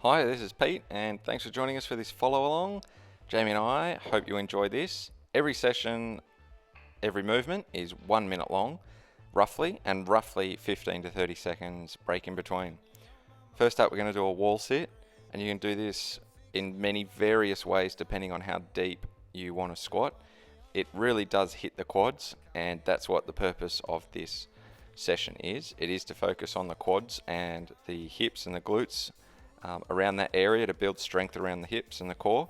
Hi, this is Pete, and thanks for joining us for this follow along. Jamie and I hope you enjoy this. Every session, every movement is 1 minute long, roughly, and roughly 15 to 30 seconds break in between. First up, we're going to do a wall sit, and you can do this in many various ways depending on how deep you want to squat. It really does hit the quads, and that's what the purpose of this session is. It is to focus on the quads and the hips and the glutes around that area to build strength around the hips and the core.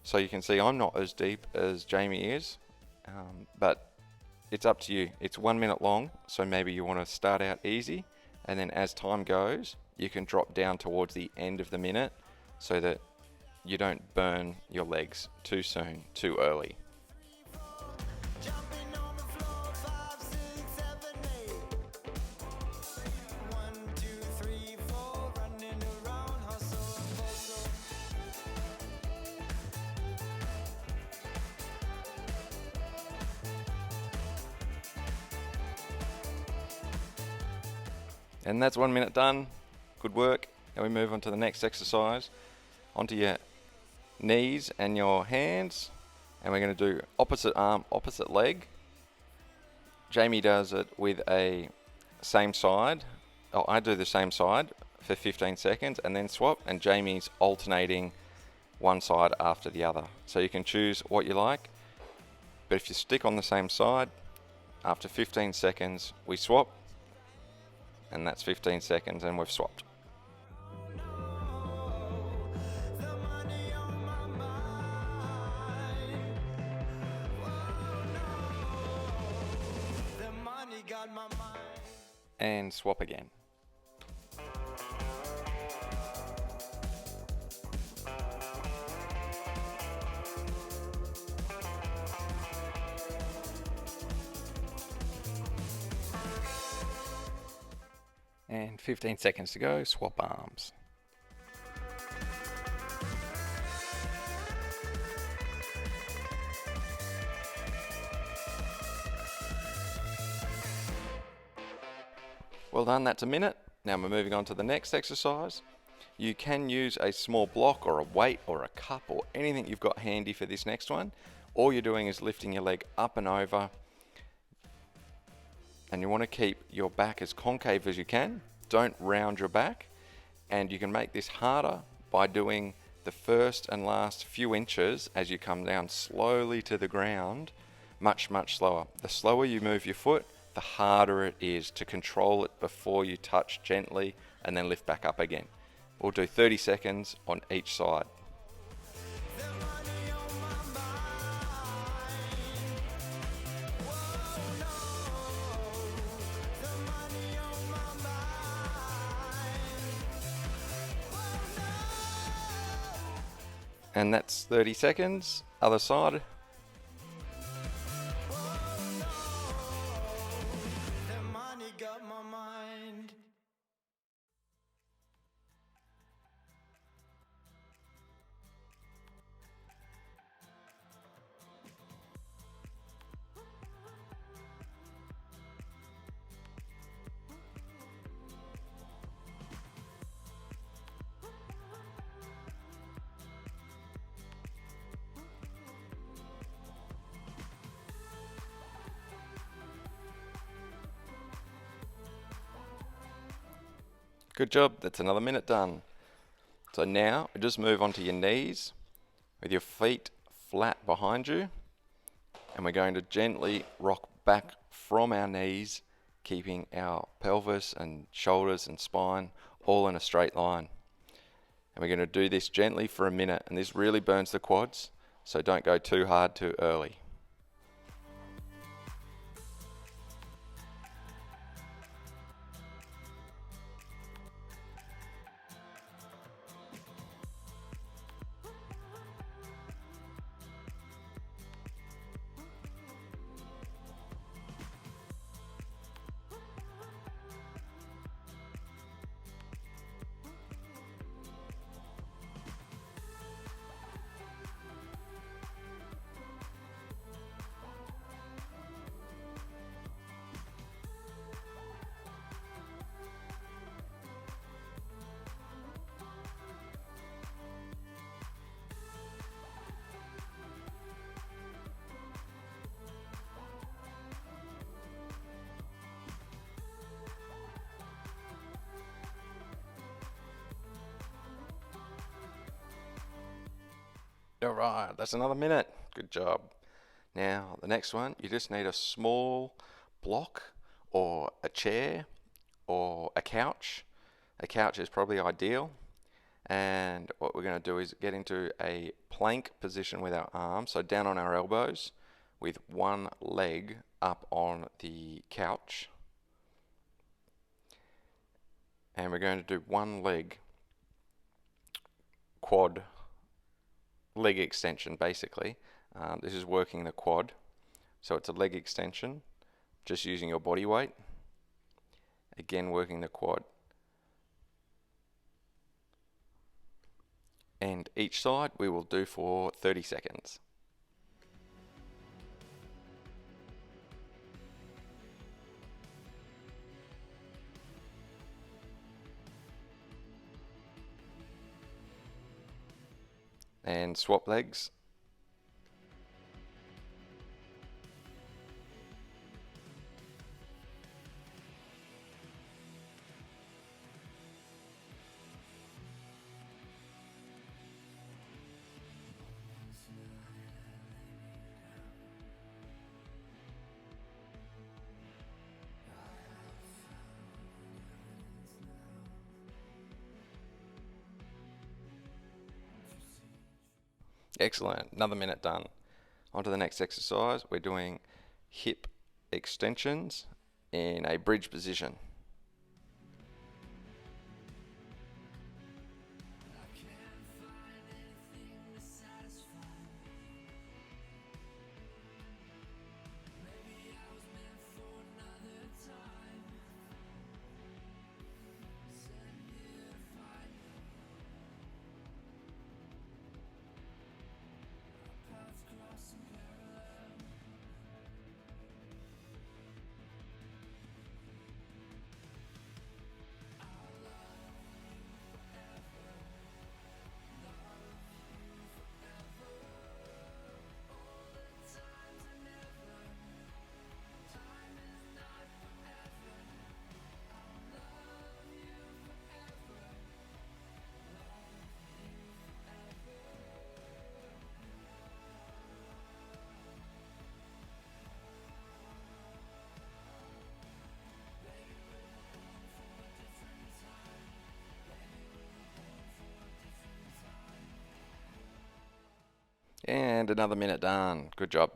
So you can see I'm not as deep as Jamie is, but it's up to you. It's 1 minute long, so maybe you want to start out easy, and then as time goes, you can drop down towards the end of the minute so that you don't burn your legs too soon, too early. And that's 1 minute done. Good work. Now we move on to the next exercise. Onto your knees and your hands. And we're going to do opposite arm, opposite leg. Jamie does it with a same side. Oh, I do the same side for 15 seconds and then swap. And Jamie's alternating one side after the other. So you can choose what you like. But if you stick on the same side, after 15 seconds, we swap. And that's 15 seconds and we've swapped. And swap again. And 15 seconds to go, swap arms. Well done, that's a minute. Now we're moving on to the next exercise. You can use a small block or a weight or a cup or anything you've got handy for this next one. All you're doing is lifting your leg up and over. And you want to keep your back as concave as you can. Don't round your back. And you can make this harder by doing the first and last few inches as you come down slowly to the ground, much slower. The slower you move your foot, the harder it is to control it before you touch gently and then lift back up again. We'll do 30 seconds on each side. And that's 30 seconds. Other side. Good job, that's another minute done. So now we just move onto your knees with your feet flat behind you, and we're going to gently rock back from our knees, keeping our pelvis and shoulders and spine all in a straight line. And we're going to do this gently for a minute, and this really burns the quads, so don't go too hard too early. All right, that's another minute. Good job. Now, the next one, you just need a small block or a chair or a couch. A couch is probably ideal. And what we're going to do is get into a plank position with our arms, so down on our elbows, with one leg up on the couch. And we're going to do one leg quad leg extension, basically. This is working the quad. So it's a leg extension, just using your body weight. Again, working the quad. And each side we will do for 30 seconds. And swap legs. Excellent, another minute done. On to the next exercise. We're doing hip extensions in a bridge position. And another minute done. Good job.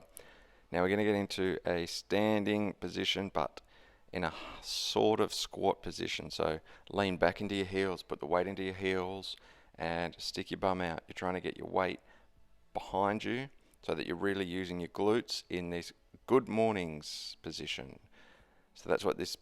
Now we're going to get into a standing position, but in a sort of squat position. So lean back into your heels, put the weight into your heels, and stick your bum out. You're trying to get your weight behind you so that you're really using your glutes in this good mornings position. So that's what this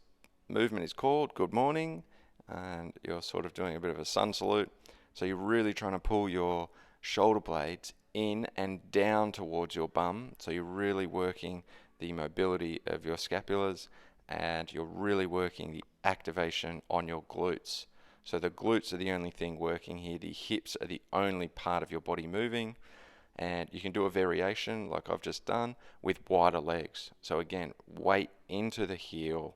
movement is called, good morning, and you're sort of doing a bit of a sun salute. So you're really trying to pull your shoulder blades in and down towards your bum. So you're really working the mobility of your scapulars, and you're really working the activation on your glutes. So the glutes are the only thing working here. The hips are the only part of your body moving. And you can do a variation like I've just done with wider legs. So again, weight into the heel,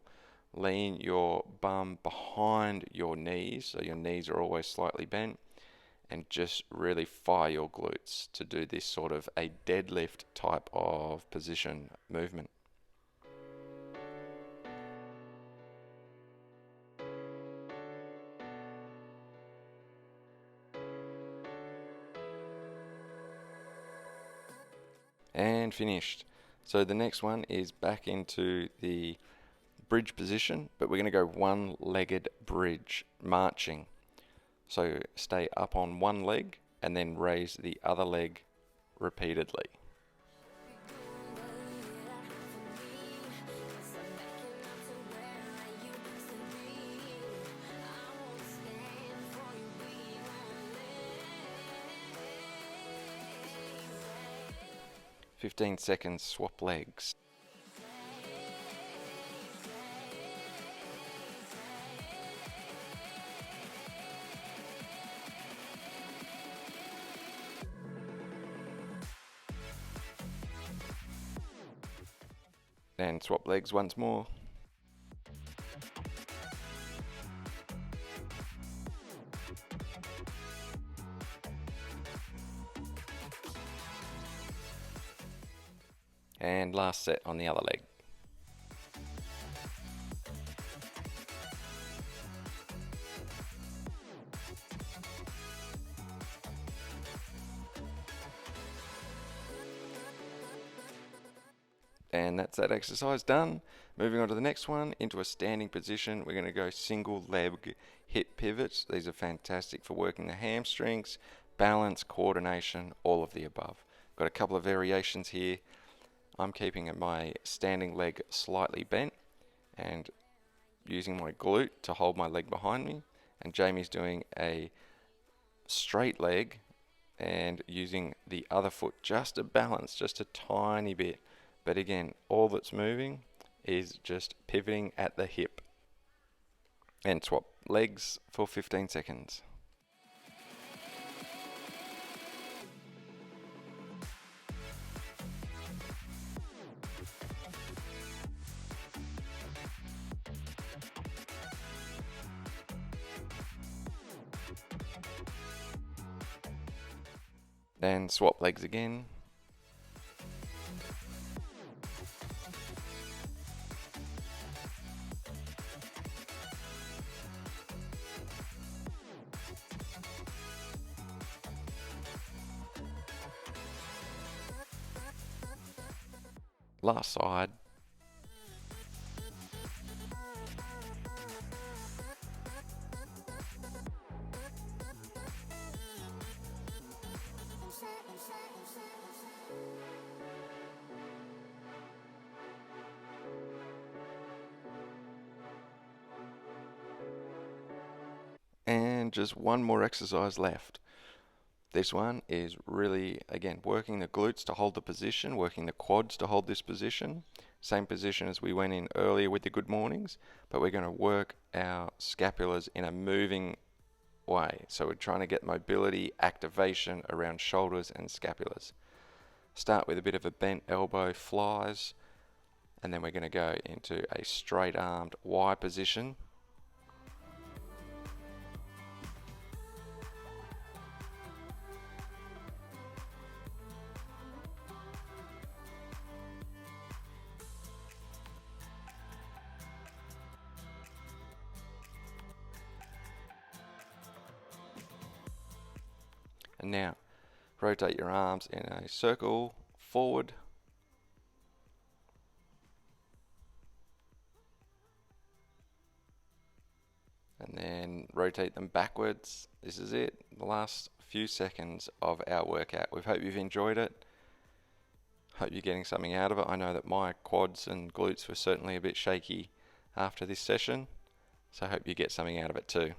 lean your bum behind your knees, so your knees are always slightly bent, and just really fire your glutes to do this sort of a deadlift type of position movement. And finished. So the next one is back into the bridge position, but we're going to go one-legged bridge, marching. So stay up on one leg and then raise the other leg repeatedly. "15 seconds, swap legs." And swap legs once more. And last set on the other leg. And that's that exercise done. Moving on to the next one, into a standing position. We're going to go single leg hip pivots. These are fantastic for working the hamstrings, balance, coordination, all of the above. Got a couple of variations here. I'm keeping my standing leg slightly bent and using my glute to hold my leg behind me. And Jamie's doing a straight leg and using the other foot just to balance just a tiny bit. But again, all that's moving is just pivoting at the hip. And swap legs for 15 seconds. Then swap legs again. Last side. And just one more exercise left. This one is really, again, working the glutes to hold the position, working the quads to hold this position. Same position as we went in earlier with the good mornings, but we're going to work our scapulars in a moving way. So we're trying to get mobility, activation around shoulders and scapulars. Start with a bit of a bent elbow flies, and then we're going to go into a straight armed Y position. And now, rotate your arms in a circle forward. And then rotate them backwards. This is it, the last few seconds of our workout. We hope you've enjoyed it. Hope you're getting something out of it. I know that my quads and glutes were certainly a bit shaky after this session, so I hope you get something out of it too.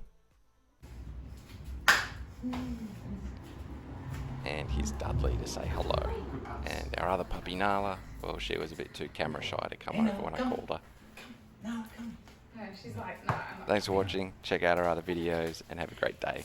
And here's Dudley to say hello. And our other puppy, Nala, well, she was a bit too camera shy to come over when I called her. No, come. No, she's like, no, I'm not. Thanks for watching. Check out our other videos and have a great day.